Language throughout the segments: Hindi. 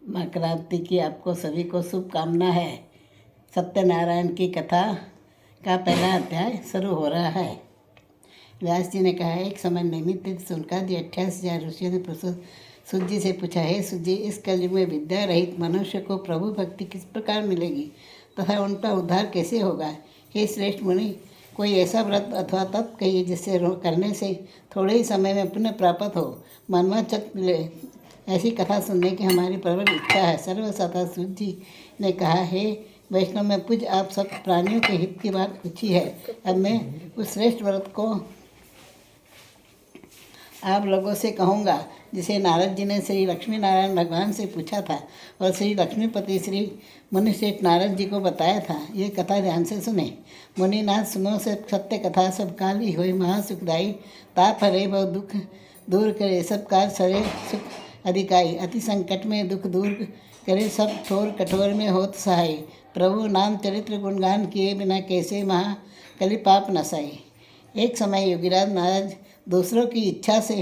मकरावती की आपको सभी को शुभकामना है। सत्यनारायण की कथा का पहला अध्याय शुरू हो रहा है। व्यास जी ने कहा, एक समय नैमित्तिक शुल्कादि 28,000 ऋषियों ने सूत जी से पूछा, हे सूत जी, इस कलयुग में विद्या रहित मनुष्य को प्रभु भक्ति किस प्रकार मिलेगी तथा उनका उद्धार कैसे होगा। हे श्रेष्ठ मुनि, कोई ऐसा व्रत अथवा तप कहिए जिससे करने से थोड़े ही समय में पुण्य प्राप्त हो, मनवा चक मिले। ऐसी कथा सुनने की हमारी प्रबल इच्छा है। सर्वसाता सूत जी ने कहा, हे वैष्णव, में पूज आप सब प्राणियों के हित की बात पूछी है। अब मैं उस श्रेष्ठ व्रत को आप लोगों से कहूँगा जिसे नारद जी ने श्री लक्ष्मी नारायण भगवान से पूछा था और श्री लक्ष्मीपति श्री मुनिश्रेष्ठ नारद जी को बताया था। ये कथा ध्यान से सुने। मुनिनाथ, सुनो से सत्य कथा सब काल ही हुई महासुखदायी, ताप हरे बहु दुख दूर करे, सब काल सरे सुख अधिकाई, अति संकट में दुख दूर करे, सब ठोर कठोर में होत सहाय, प्रभु नाम चरित्र गुणगान किए बिना कैसे महा कली पाप नसाई। एक समय योगीराज नारद दूसरों की इच्छा से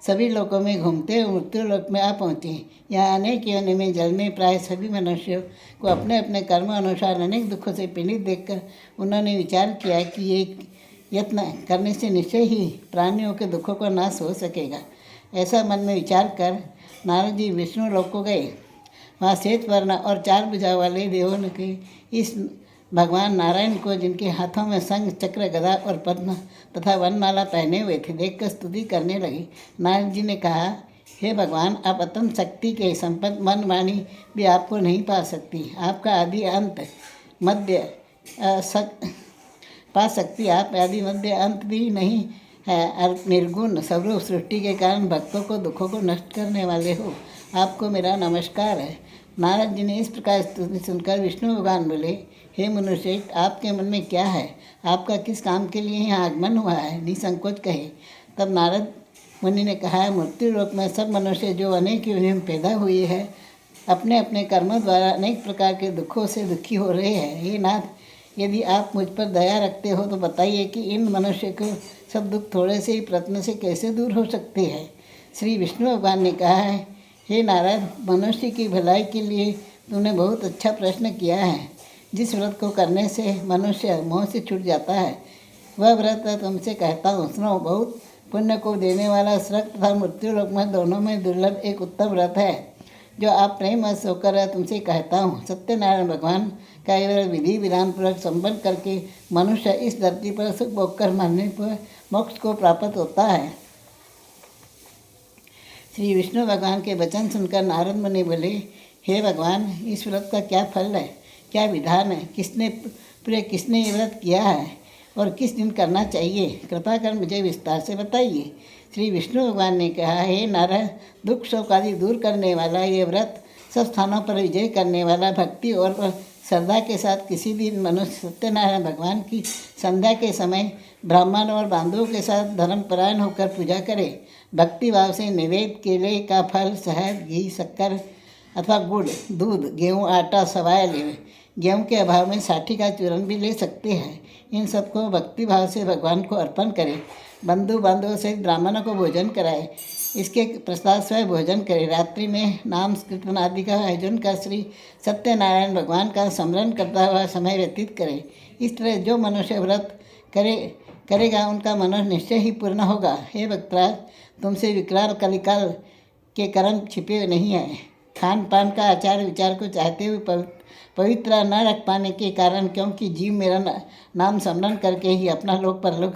सभी लोकों में घूमते हुए मृत्यु लोक में आ पहुँचे। यहाँ अनेक योनि में जल में प्राय सभी मनुष्यों को अपने अपने कर्म अनुसार अनेक दुखों से पीड़ित देखकर उन्होंने विचार किया कि ये यत्न करने से निश्चय ही प्राणियों के दुखों का नाश हो सकेगा। ऐसा मन में विचार कर नारद जी विष्णु लोक को गए। वहाँ श्वेत वर्ण और 4 भुजा वाले देवों के इस भगवान नारायण को, जिनके हाथों में शंख चक्र गदा और पद्म तथा वनमाला पहने हुए थे, देखकर स्तुति करने लगे। नारद जी ने कहा, हे भगवान, आप अत्यंत शक्ति के संपन्न, मन वाणी भी आपको नहीं पा सकती। आपका आदि अंत मध्य पा सकती, आप आदि मध्य अंत भी नहीं है। निर्गुण स्वरूप सृष्टि के कारण भक्तों को दुखों को नष्ट करने वाले हो, आपको मेरा नमस्कार है। नारद जी ने इस प्रकार स्तुति सुनकर विष्णु भगवान बोले, हे मनुष्य, आपके मन में क्या है? आपका किस काम के लिए यहाँ आगमन हुआ है? निसंकोच कहे। तब नारद मुनि ने कहा, मृत्यु लोक में सब मनुष्य जो अनेक योनियों में पैदा हुए हैं, अपने अपने कर्मों द्वारा अनेक प्रकार के दुखों से दुखी हो रहे हैं। हे नाथ, यदि आप मुझ पर दया रखते हो तो बताइए कि इन मनुष्य को सब दुख थोड़े से ही प्रयत्न से कैसे दूर हो सकते हैं। श्री विष्णु भगवान ने कहा है, हे नारद, मनुष्य की भलाई के लिए तूने बहुत अच्छा प्रश्न किया है। जिस व्रत को करने से मनुष्य मोह से छूट जाता है, वह व्रत तुमसे कहता हूँ, सुनो। बहुत पुण्य को देने वाला स्वर्ग तथा मृत्यु लोक में दोनों में दुर्लभ एक उत्तम व्रत है, जो आप प्रेम वश होकर तुमसे कहता हूँ। सत्यनारायण भगवान का यह विधि विधान पूर्वक संपन्न करके मनुष्य इस धरती पर सुख भोग कर मरने पर मोक्ष को प्राप्त होता है। श्री विष्णु भगवान के वचन सुनकर नारद मुनि बोले, हे भगवान, इस व्रत का क्या फल है, क्या विधान है? किसने ये व्रत किया है और किस दिन करना चाहिए? कृपा कर मुझे विस्तार से बताइए। श्री विष्णु भगवान ने कहा, हे नारद, दुख शोक आदि दूर करने वाला ये व्रत, सब स्थानों पर विजय करने वाला, भक्ति और श्रद्धा के साथ किसी भी मनुष्य सत्यनारायण भगवान की संध्या के समय ब्राह्मण और बांधवों के साथ धर्मपरायण होकर पूजा करे। भक्ति भाव से नैवेद्य केले का फल, शहद, घी, शक्कर अथवा गुड़, दूध, गेहूँ, आटा, सवाया ले। गेहूँ के अभाव में साठी का चूर्ण भी ले सकते हैं। इन सबको भक्ति भाव से भगवान को अर्पण करें। बंधु बांधवों से ब्राह्मणों को भोजन कराए, इसके प्रसाद स्वयं भोजन करें। रात्रि में नाम कीर्तन आदि का आयोजन कर श्री सत्यनारायण भगवान का स्मरण करता हुआ समय व्यतीत करें। इस तरह जो मनुष्य व्रत करेगा उनका मनोरथ निश्चय ही पूर्ण होगा। हे भक्तराज, तुमसे विकराल कलिकाल के कर्म छिपे नहीं हैं। खान पान का आचार विचार को चाहते हुए पवित्र न रख पाने के कारण, क्योंकि जीव मेरा नाम स्मरण करके ही अपना लोक परलोक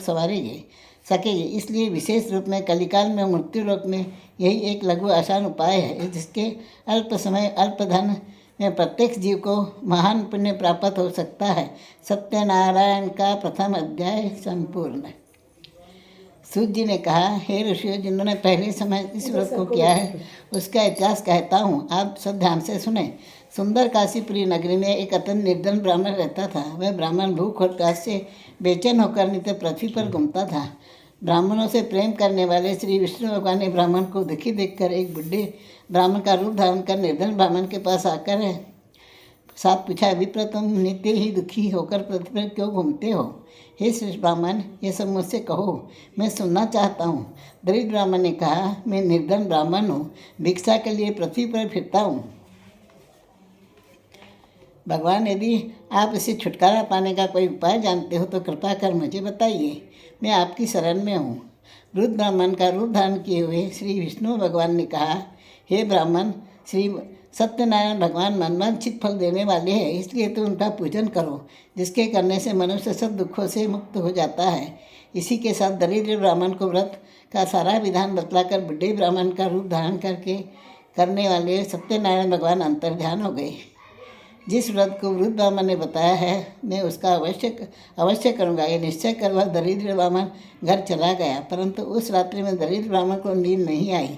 सकेगी, इसलिए विशेष रूप में कलिकाल में मृत्यु लोक में यही एक लघु आसान उपाय है, जिसके अल्प समय अल्प धन में प्रत्येक जीव को महान पुण्य प्राप्त हो सकता है। सत्यनारायण का प्रथम अध्याय संपूर्ण। सूत जी ने कहा, हे ऋषियों, जिन्होंने पहले समय इस व्रत को किया है उसका इतिहास कहता हूँ, आप सब ध्यान से सुने। सुंदर काशीपुरी नगरी में एक अत्यंत निर्धन ब्राह्मण रहता था। वह ब्राह्मण भूख और प्यास से बेचैन होकर नित्य पृथ्वी पर घूमता था। ब्राह्मणों से प्रेम करने वाले श्री विष्णु भगवान ने ब्राह्मण को दुखी देखकर एक बुढ़े ब्राह्मण का रूप धारण कर निर्धन ब्राह्मण के पास आकर साथ पूछा, विप्र, तुम नित्य ही दुखी होकर पृथ्वी पर क्यों घूमते हो? हे श्रेष्ठ ब्राह्मण, ये सब मुझसे कहो, मैं सुनना चाहता हूँ। दरिद्र ब्राह्मण ने कहा, मैं निर्धन ब्राह्मण हूँ, भिक्षा के लिए पृथ्वी पर फिरता हूँ। भगवान, यदि आप इससे छुटकारा पाने का कोई उपाय जानते हो तो कृपा कर मुझे बताइए, मैं आपकी शरण में हूँ। वृद्ध ब्राह्मण का रूप धारण किए हुए श्री विष्णु भगवान ने कहा, हे ब्राह्मण, श्री सत्यनारायण भगवान मनवांछित फल देने वाले हैं, इसलिए तो उनका पूजन करो, जिसके करने से मनुष्य सब दुखों से मुक्त हो जाता है। इसी के साथ दरिद्र ब्राह्मण को व्रत का सारा विधान बतलाकर बुढ़े ब्राह्मण का रूप धारण करने वाले सत्यनारायण भगवान अंतर्ध्यान हो गए। जिस व्रत को वृद्ध ब्राह्मण ने बताया है, मैं उसका अवश्य करूँगा, ये निश्चय कर वह दरिद्र ब्राह्मण घर चला गया। परंतु उस रात्रि में दरिद्र ब्राह्मण को नींद नहीं आई।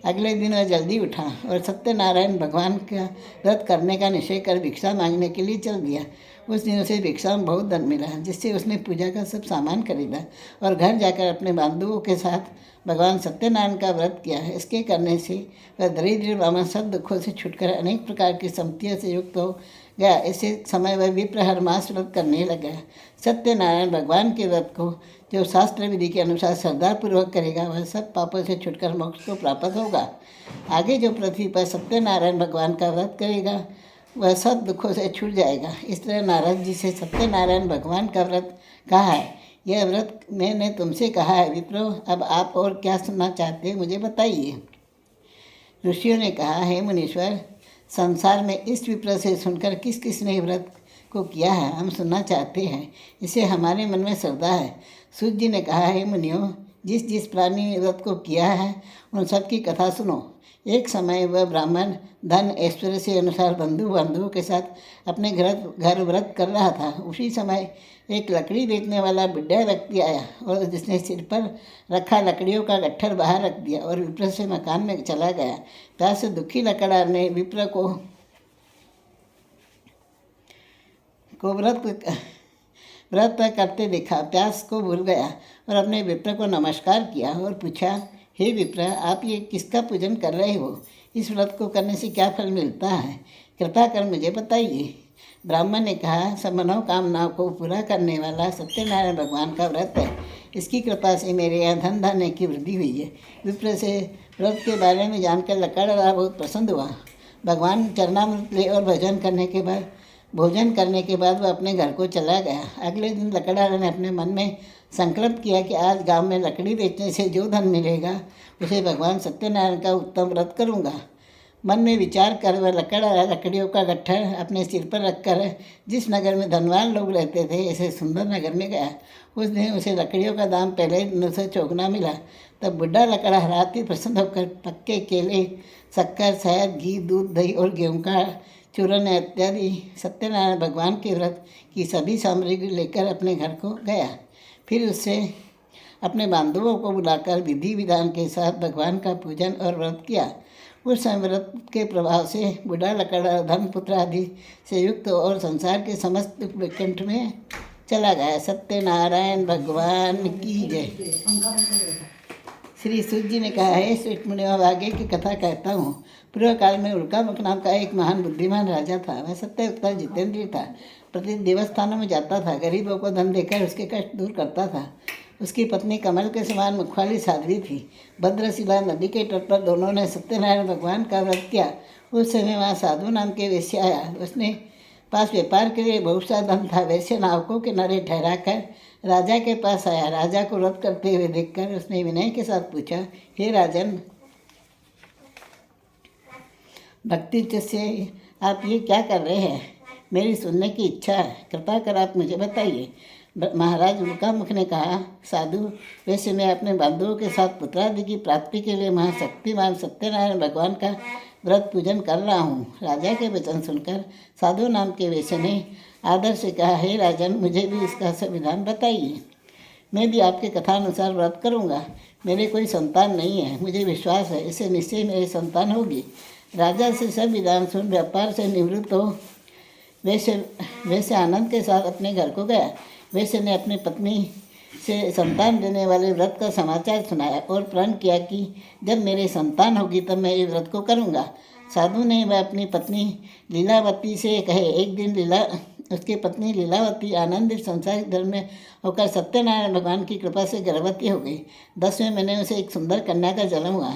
अगले दिन वह जल्दी उठा और सत्यनारायण भगवान का व्रत करने का निश्चय कर भिक्षा मांगने के लिए चल दिया। उस दिन उसे भिक्षा में बहुत धन मिला, जिससे उसने पूजा का सब सामान खरीदा और घर जाकर अपने बंधुओं के साथ भगवान सत्यनारायण का व्रत किया। इसके करने से वह दरिद्र ब्राह्मण सब दुखों से छुटकर अनेक प्रकार की संपत्तियों से युक्त हो गया। ऐसे समय वह विप्र हर मास व्रत करने लगा। सत्यनारायण भगवान के व्रत को जो शास्त्र विधि के अनुसार श्रद्धापूर्वक करेगा, वह सब पापों से छुटकर मोक्ष को प्राप्त होगा। आगे जो पृथ्वी पर सत्यनारायण भगवान का व्रत करेगा, वह सब दुखों से छूट जाएगा। इस तरह नारद जी से सत्यनारायण भगवान का व्रत कहा है। यह व्रत मैंने तुमसे कहा है विप्रो, अब आप और क्या सुनना चाहते हैं मुझे बताइए। ऋषियों ने कहा, हे मुनीश्वर, संसार में इस विप्र से सुनकर किस किस ने व्रत को किया है, हम सुनना चाहते हैं, इसे हमारे मन में श्रद्धा है। सूत जी ने कहा, हे मुनियों, जिस जिस प्राणी ने व्रत को किया है उन सब की कथा सुनो। एक समय वह ब्राह्मण धन ऐश्वर्य से अनुसार बंधुओं के साथ अपने घर व्रत कर रहा था। उसी समय एक लकड़ी बेचने वाला बुढ़ा व्यक्ति आया और जिसने सिर पर रखा लकड़ियों का गट्ठर बाहर रख दिया और विप्र से मकान में चला गया। प्यास से दुखी लकड़हार ने विप्र को व्रत करते देखा, प्यास को भूल गया और अपने विप्र को नमस्कार किया और पूछा, हे विप्र, आप ये किसका पूजन कर रहे हो? इस व्रत को करने से क्या फल मिलता है? कृपा कर मुझे बताइए। ब्राह्मण ने कहा, सब मनोकामनाओं को पूरा करने वाला सत्यनारायण भगवान का व्रत है। इसकी कृपा से मेरे यहाँ धन धान्य की वृद्धि हुई है। विप्र से व्रत के बारे में जानकर लकड़हारा बहुत प्रसन्न हुआ। भगवान चरणामृत ले और भोजन करने के बाद वह अपने घर को चला गया। अगले दिन लकड़हारा ने अपने मन में संकल्प किया कि आज गांव में लकड़ी बेचने से जो धन मिलेगा उसे भगवान सत्यनारायण का उत्तम व्रत करूंगा। मन में विचार कर वह लकड़हारा लकड़ियों का गट्ठर अपने सिर पर रखकर जिस नगर में धनवान लोग रहते थे, ऐसे सुंदर नगर में गया। उस दिन उसे लकड़ियों का दाम पहले दिन से चौगुना मिला। तब बुढ़ा लकड़हारा अति प्रसन्न होकर पक्के केले, शक्कर, शहद, घी, दूध, दही और गेहूँ का चूरन इत्यादि सत्यनारायण भगवान के व्रत की सभी सामग्री लेकर अपने घर को गया। फिर उससे अपने बांधवों को बुलाकर विधि विधान के साथ भगवान का पूजन और व्रत किया। उस समय व्रत के प्रभाव से बुढ़ा लकड़हारा धन पुत्र आदि से युक्त और संसार के समस्त दुख विकंठ में चला गया। सत्यनारायण भगवान की जय। श्री सूत जी ने कहा, है श्रेष्ठ मुनि, अब आगे की कथा कहता हूँ। पूर्व काल में उल्कामुख नाम का एक महान बुद्धिमान राजा था। वह सत्य जितेंद्रिय था। प्रतिदिन देवस्थानों में जाता था, गरीबों को धन देकर उसके कष्ट दूर करता था। उसकी पत्नी कमल के समान मुख वाली साध्वी थी। भद्रशिला नदी के तट पर दोनों ने सत्यनारायण भगवान का व्रत किया। उस समय वहाँ साधु नाम के वैश्य आया। उसने पास व्यापार के लिए बहुत सा धन था। वैश्य नावकों के किनारे ठहरा कर राजा के पास आया। राजा को व्रत करते हुए देखकर उसने विनय के साथ पूछा, हे राजन, भक्ति से आप ये क्या कर रहे हैं? मेरी सुनने की इच्छा है, कृपा कर आप मुझे बताइए। महाराज उल्कामुख ने कहा, साधु, वैसे मैं अपने बंधुओं के साथ पुत्रादि की प्राप्ति के लिए महाशक्तिमान सत्यनारायण भगवान का व्रत पूजन कर रहा हूँ। राजा के वचन सुनकर साधु नाम के वैश्य ने आदर से कहा, हे राजन, मुझे भी इसका संविधान बताइए। मैं भी आपके कथानुसार व्रत करूँगा। मेरे कोई संतान नहीं है, मुझे विश्वास है इससे निश्चय मेरी संतान होगी। राजा से सब विधान सुन व्यापार से निवृत्त हो वैसे आनंद के साथ अपने घर को गया। वैसे ने अपनी पत्नी से संतान देने वाले व्रत का समाचार सुनाया और प्रण किया कि जब मेरी संतान होगी तब मैं ये व्रत को करूँगा। साधु ने वह अपनी पत्नी लीलावती से कहे। एक दिन उसकी पत्नी लीलावती आनंदित संसारिक धर्म में होकर सत्यनारायण भगवान की कृपा से गर्भवती हो गई। 10वें महीने उसे एक सुंदर कन्या का जन्म हुआ।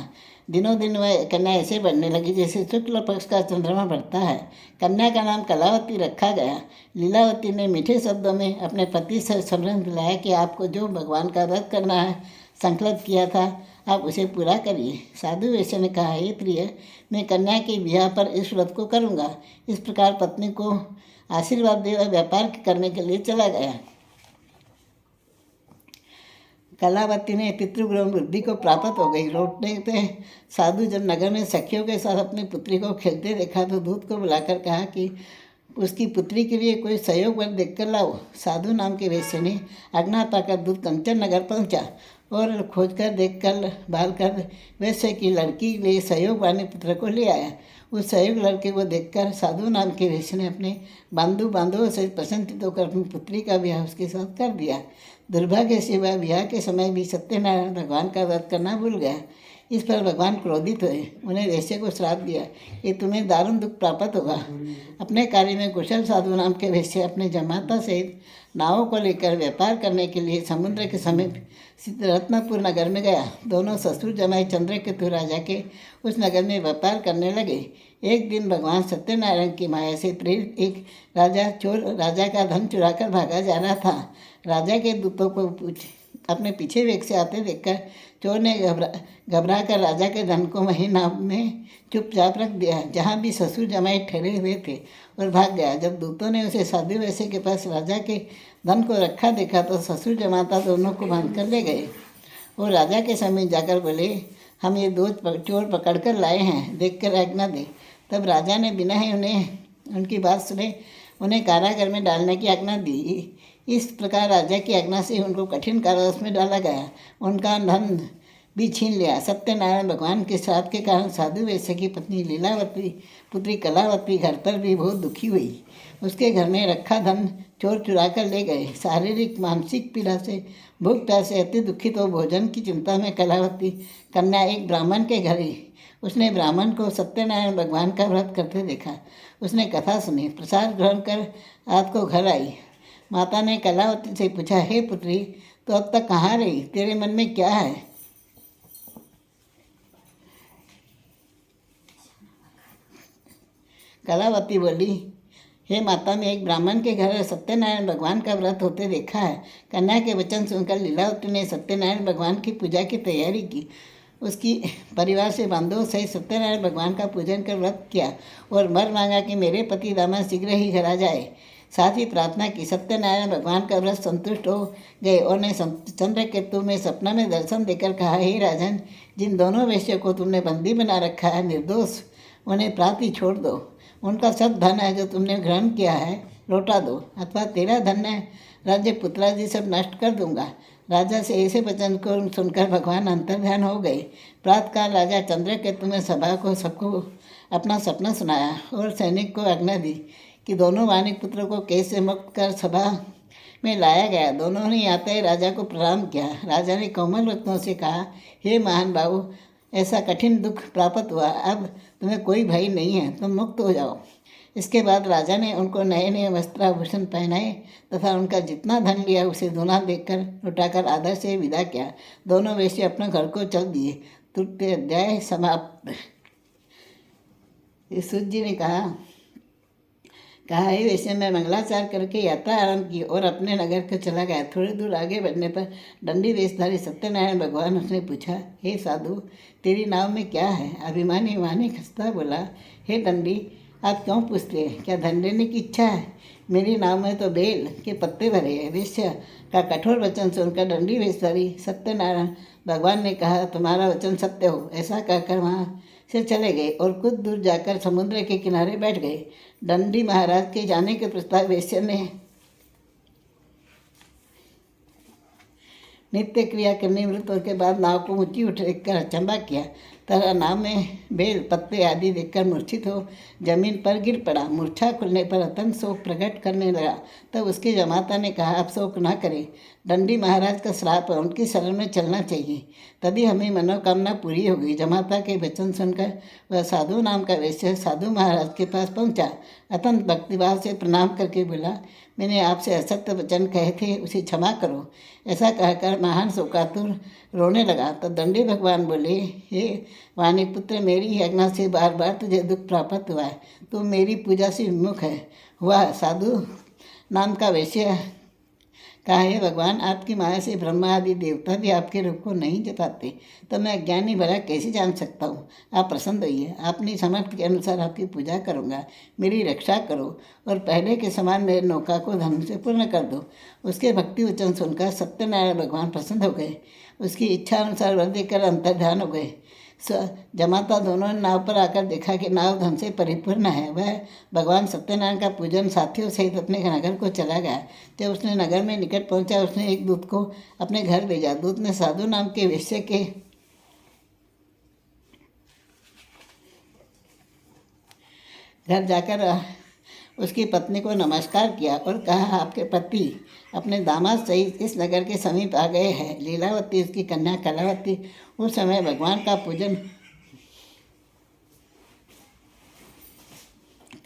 दिनों दिन वह कन्या ऐसे बढ़ने लगी जैसे शुक्ल पक्ष का चंद्रमा बढ़ता है। कन्या का नाम कलावती रखा गया। लीलावती ने मीठे शब्दों में अपने पति से समझ दिलाया कि आपको जो भगवान का व्रत करना है, संकल्प किया था, आप उसे पूरा करिए। साधु वैश्य ने कहा, हे प्रिय, मैं कन्या के ब्याह पर इस व्रत को करूँगा। इस प्रकार पत्नी को आशीर्वाद दे वह व्यापार करने के लिए चला गया। कलावती ने पितृगृह बुद्धि को प्राप्त हो गई। लौटने पे साधु जब नगर में सखियों के साथ अपनी पुत्री को खेलते देखा तो दूत को बुलाकर कहा कि उसकी पुत्री के लिए कोई सहयोग वर देखकर लाओ। साधु नाम के वैश्य ने आज्ञा पाकर दूत कंचन नगर पहुंचा और खोजकर देखकर बाल कर वैश्य की लड़की के लिए सहयोग वाले पुत्र को ले आया। उस सहयोग लड़के को देखकर साधु नाम के वैश्य ने अपने बांधवों से प्रसन्नचित्त होकर अपनी पुत्री का ब्याह उसके साथ कर दिया। दुर्भाग्य से वह ब्याह के समय भी सत्यनारायण भगवान का व्रत करना भूल गया। इस पर भगवान क्रोधित हुए। उन्हें वैश्य को श्राप दिया कि तुम्हें दारुण दुख प्राप्त होगा। अपने कार्य में कुशल साधु नाम के वैश्य अपने जमाता सहित नावों को लेकर व्यापार करने के लिए समुद्र के समीप स्थित रत्नपुर नगर में गया। दोनों ससुर जमाई चंद्रकेतु राजा के उस नगर में व्यापार करने लगे। एक दिन भगवान सत्यनारायण की माया से प्रेरित एक चोर राजा का धन चुराकर भागा जा रहा था। राजा के दूतों को अपने पीछे वेग से आते देखकर चोर ने घबरा कर राजा के धन को वहीं नाव में चुपचाप रख दिया जहाँ भी ससुर जमाई ठहरे हुए थे और भाग गया। जब दूतों ने उसे साधु वैश्य के पास राजा के धन को रखा देखा तो ससुर जमाता दोनों को बांध कर ले गए। वो राजा के समीप जाकर बोले, हम ये दो चोर पकड़ कर लाए हैं, देख कर आज्ञा दे। तब राजा ने बिना ही उनकी बात सुने उन्हें कारागार में डालने की आज्ञा दी। इस प्रकार राजा की आज्ञा से उनको कठिन कारावास में डाला गया। उनका धन भी छीन लिया। सत्यनारायण भगवान के श्राप के कारण साधु वैश्य की पत्नी लीलावती पुत्री कलावती घर पर भी बहुत दुखी हुई। उसके घर में रखा धन चोर चुरा कर ले गए। शारीरिक मानसिक पीड़ा से भूख प्यास से अति दुखित हो भोजन की चिंता में कलावती कन्या एक ब्राह्मण के घर गई। उसने ब्राह्मण को सत्यनारायण भगवान का व्रत करते देखा। उसने कथा सुनी, प्रसाद ग्रहण कर रात को घर आई। माता ने कलावती से पूछा, हे पुत्री, तो अब तक कहाँ रही? तेरे मन में क्या है? कलावती बोली, हे माता, मैं एक ब्राह्मण के घर सत्यनारायण भगवान का व्रत होते देखा है। कन्या के वचन सुनकर लीलावती ने सत्यनारायण भगवान की पूजा की तैयारी की। उसकी परिवार से बांधवों सहित सत्यनारायण भगवान का पूजन कर व्रत किया और वर मांगा कि मेरे पति दामाद शीघ्र ही घर आ जाए। साथ ही प्रार्थना की। सत्यनारायण भगवान का व्रत संतुष्ट हो गए और ने चंद्रकेतु में सपना में दर्शन देकर कहा, हे राजन, जिन दोनों वैश्य को तुमने बंदी बना रखा है निर्दोष, उन्हें प्राप्ति छोड़ दो। उनका सब धन है जो तुमने ग्रहण किया है लौटा दो, अथवा तेरा धन है राज्य पुत्रादि सब नष्ट कर दूंगा। राजा से ऐसे वचन को सुनकर भगवान अंतर्ध्यान हो गए। प्रातःकाल राजा चंद्रकेतु में सभा को सबको अपना सपना सुनाया और सैनिक को आज्ञा दी कि दोनों वानिक पुत्रों को कैद से मुक्त कर सभा में लाया गया। दोनों ने आते ही राजा को प्रणाम किया। राजा ने कोमल वचनों से कहा, हे महान बाबू, ऐसा कठिन दुख प्राप्त हुआ, अब तुम्हें कोई भय नहीं है, तुम मुक्त हो जाओ। इसके बाद राजा ने उनको नए नए वस्त्राभूषण पहनाए तथा उनका जितना धन लिया उसे दूना देकर लुटाकर आदर से विदा किया। दोनों वैश्य अपने घर को चल दिए। तृतीय अध्याय समाप्त। सूत जी ने कहा हे वैसे मैं मंगलाचार करके यात्रा आरंभ की और अपने नगर को चला गया। थोड़ी दूर आगे बढ़ने पर दंडी वेशधारी सत्यनारायण भगवान उसने पूछा, हे साधु, तेरी नाव में क्या है? अभिमानी वाणी खस्ता बोला, हे दंडी, आप क्यों पूछते हैं? क्या धन लेने की इच्छा है? मेरी नाव में तो बेल के पत्ते भरे हैं। वैश्य का कठोर वचन सुनकर दंडी वेशधारी सत्यनारायण भगवान ने कहा, तुम्हारा वचन सत्य हो। ऐसा कहकर वहाँ से चले गए और कुछ दूर जाकर समुद्र के किनारे बैठ गए। दंडी महाराज के जाने के प्रस्ताव वैश्य ने नित्य क्रिया करने निवृत्त होने के बाद नाव को ऊंची उठकर अचंबा किया। तरह नाव में बेल पत्ते आदि देखकर मूर्छित हो जमीन पर गिर पड़ा। मूर्छा खुलने पर अत्यंत शोक प्रकट करने लगा। तब उसके जमाता ने कहा, आप शोक न करें, दंडी महाराज का श्राप है, उनकी शरण में चलना चाहिए, तभी हमें मनोकामना पूरी होगी। जमाता के वचन सुनकर वह साधु नाम का वैश्य साधु महाराज के पास पहुंचा। अत्यंत भक्तिभाव से प्रणाम करके बोला, मैंने आपसे असत्य वचन कहे थे, उसे क्षमा करो। ऐसा कहकर महान शोकातुर रोने लगा। तो दंडी भगवान बोले, हे वाणीपुत्र, मेरी आज्ञा से बार बार तुझे दुख प्राप्त हुआ है। तू मेरी पूजा से विमुख है हुआ साधु नाम का वैश्य कहा, हे भगवान, आपकी माया से ब्रह्मा आदि देवता भी आपके रूप को नहीं जताते, तो मैं अज्ञानी भला कैसे जान सकता हूँ। आप प्रसन्न होइए, अपनी सामर्थ्य के अनुसार आपकी पूजा करूँगा। मेरी रक्षा करो और पहले के समान मेरे नौका को धर्म से पूर्ण कर दो। उसके भक्ति वचन सुनकर सत्यनारायण भगवान प्रसन्न हो गए। उसकी इच्छा अनुसार वर देकर अंतर्ध्यान हो गए। जमाता दोनों ने नाव पर आकर देखा कि नाव धन से परिपूर्ण है। वह भगवान सत्यनारायण का पूजन साथियों सहित अपने नगर को चला गया। जब उसने नगर में निकट पहुंचा, उसने एक दूत को अपने घर भेजा। दूत ने साधु नाम के वेश्य के घर जाकर उसकी पत्नी को नमस्कार किया और कहा, आपके पति अपने दामाद सहित इस नगर के समीप आ गए हैं। लीलावती उसकी कन्या कलावती उस समय भगवान का पूजन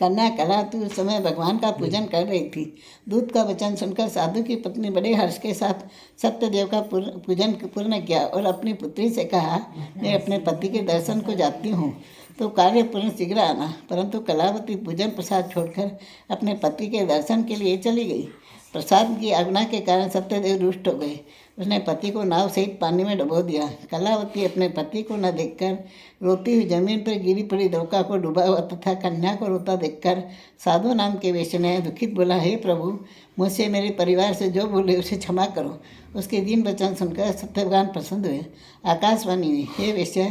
कन्या कलावती उस समय भगवान का पूजन कर रही थी। दूत का वचन सुनकर साधु की पत्नी बड़े हर्ष के साथ सत्यदेव का पूजन पूर्ण किया और अपनी पुत्री से कहा, मैं अपने पति के दर्शन को जाती हूँ, तो कार्य पूर्ण शीघ्र आना। परंतु कलावती पूजन प्रसाद छोड़कर अपने पति के दर्शन के लिए चली गई। प्रसाद की आज्ञा के कारण सत्यदेव रुष्ट हो गए। उसने पति को नाव सहित पानी में डुबो दिया। कलावती अपने पति को न देखकर रोती हुई जमीन पर गिरी पड़ी नौका को डूबा हुआ तथा कन्या को रोता देखकर साधु नाम के वेश्य ने दुखित बोला, हे प्रभु, मुझसे मेरे परिवार से जो बोले उसे क्षमा करो। उसके दीन वचन सुनकर सत्यभगवान प्रसन्न हुए। आकाशवाणी हुई, हे वेश्य,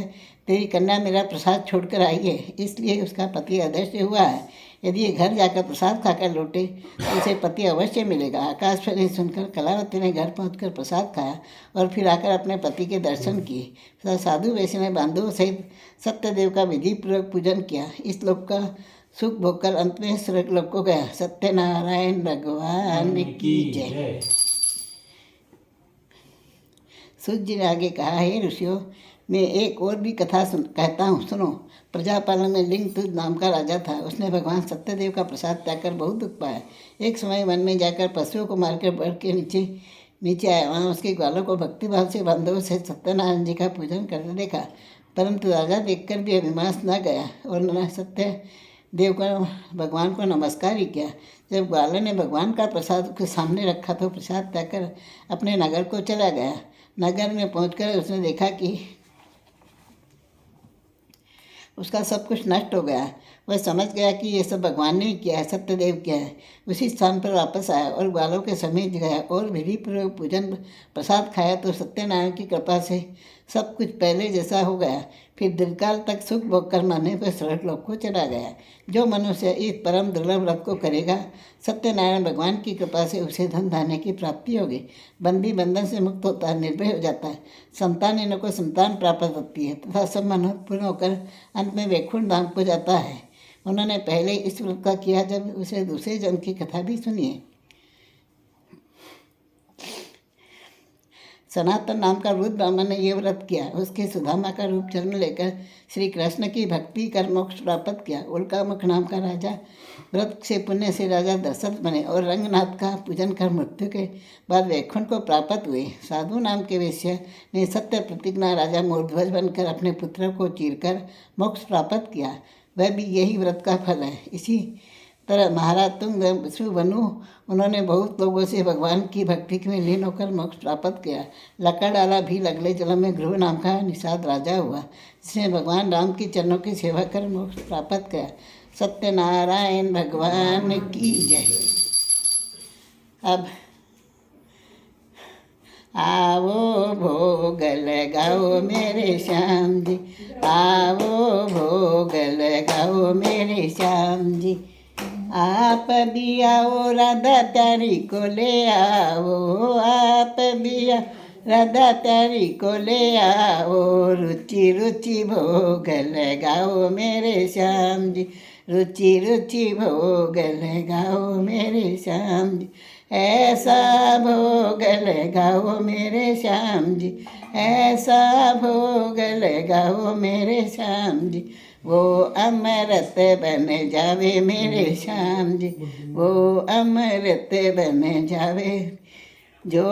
तेरी कन्या मेरा प्रसाद छोड़कर आई है, इसलिए उसका पति अदृश्य हुआ है। यदि ये घर जाकर प्रसाद खाकर लौटे तो उसे पति अवश्य मिलेगा। आकाशवाणी सुनकर कलावती ने घर पहुंचकर प्रसाद खाया और फिर आकर अपने पति के दर्शन किए। साधु वैश्य ने बांधवों सहित सत्यदेव का विधि पूर्वक पूजन किया। इस लोक का सुख भोगकर अंत में स्वर्ग लोक को गया। सत्यनारायण भगवान की जय। सूत जी ने आगे कहा, हे ऋषियों, मैं एक और भी कथा कहता हूँ, सुनो। प्रजापालन में लिंग तुज नाम का राजा था। उसने भगवान सत्यदेव का प्रसाद त्याग कर बहुत दुख पाया। एक समय वन में जाकर पशुओं को मारकर बढ़ के नीचे आया। वहाँ उसके ग्वालों को भक्तिभाव से बांधवों से सत्यनारायण जी का पूजन करते देखा, परंतु राजा देखकर भी अभिमास न गया और न सत्यदेव को भगवान को नमस्कार ही किया। जब ग्वालों ने भगवान का प्रसाद उसके सामने रखा तो प्रसाद त्याग कर अपने नगर को चला गया। नगर में पहुंचकर उसने देखा कि उसका सब कुछ नष्ट हो गया। वह समझ गया कि ये सब भगवान ने किया है, सत्यदेव किया है। उसी स्थान पर वापस आया और ग्वालों के समीप गया और विधि पूर्वक पूजन प्रसाद खाया तो सत्यनारायण की कृपा से सब कुछ पहले जैसा हो गया। फिर दीर्घकाल तक सुख भोग कर मरने पर स्वर्ग लोक को चला गया। जो मनुष्य इस परम दुर्लभ व्रत को करेगा, सत्यनारायण भगवान की कृपा से उसे धन धान्य की प्राप्ति होगी। बंदी बंधन से मुक्त होता है, निर्भय हो जाता है। संतान को संतान प्राप्त होती है तथा सब मनोरथ पूर्ण होकर अंत में वैकुंठ धाम को जाता है। उन्होंने पहले इस व्रत का किया, जब उसे दूसरे जन्म की कथा भी सुनिए। सनातन नाम का रुद्र ब्राह्मण ने यह व्रत किया। उसके सुदामा का रूप जन्म लेकर श्री कृष्ण की भक्ति कर मोक्ष प्राप्त किया। उल्कामुख नाम का राजा व्रत से पुण्य से राजा दशरथ बने और रंगनाथ का पूजन कर मृत्यु के बाद वैकुंठ को प्राप्त हुए। साधु नाम के वेश्य ने सत्य प्रतिज्ञा राजा मोरध्वज बनकर अपने पुत्र को चीरकर मोक्ष प्राप्त किया। वह भी यही व्रत का फल है। इसी तरह महाराज तुंग बनु, उन्होंने बहुत लोगों से भगवान की भक्ति में लीन होकर मोक्ष प्राप्त किया। लकड़ाला भी लगले जल में ध्रुव नाम का निषाद राजा हुआ, जिसने भगवान राम की चरणों की सेवा कर मोक्ष प्राप्त किया। सत्यनारायण भगवान की जय। अब आओ भोग लगाओ मेरे श्याम जी, आओ भोग लगाओ मेरे श्याम जी। आप भी आओ राधा प्यारी को ले आओ, आप भी आओ राधा प्यारी को ले आओ। रुचि रुचि भोग लगाओ मेरे श्याम जी, रुचि रुचि भोग लगाओ मेरे श्याम जी। ऐसा भोग लगाओ मेरे श्याम जी, ऐसा भोग लगाओ मेरे श्याम जी, वो अमृत बन जावे मेरे श्याम जी, वो अमृत बन जावे। जो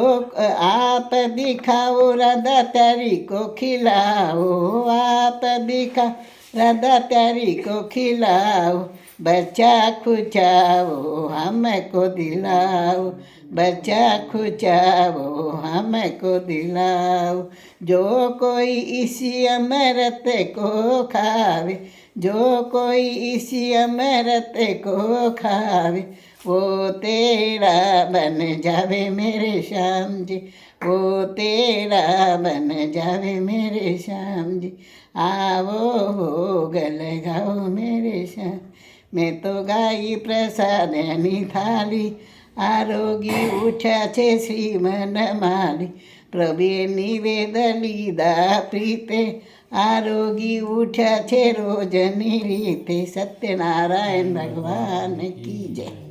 आप भी खाओ राधा प्यारी को खिलाओ, आप भी खाओ राधा प्यारी को खिलाओ, बच्चा खुचाओ हमको दिलाओ, बच्चा खुचाओ हमको दिलाओ। जो कोई इसी अमृत को खावे, जो कोई इसी अमृत को खावे, वो तेरा बन जावे मेरे श्याम जी, वो तेरा बन जावे मेरे श्याम जी। आवो भोग लगाओ मेरे श्याम। मैं तो गाई प्रसादनी थाली, आरोगी उठ्या छे श्रीमन माली, प्रभे निवेद लीधा प्रीते, आरोगी उठ्या छे रोजनी रीते। सत्यनारायण भगवान की जय।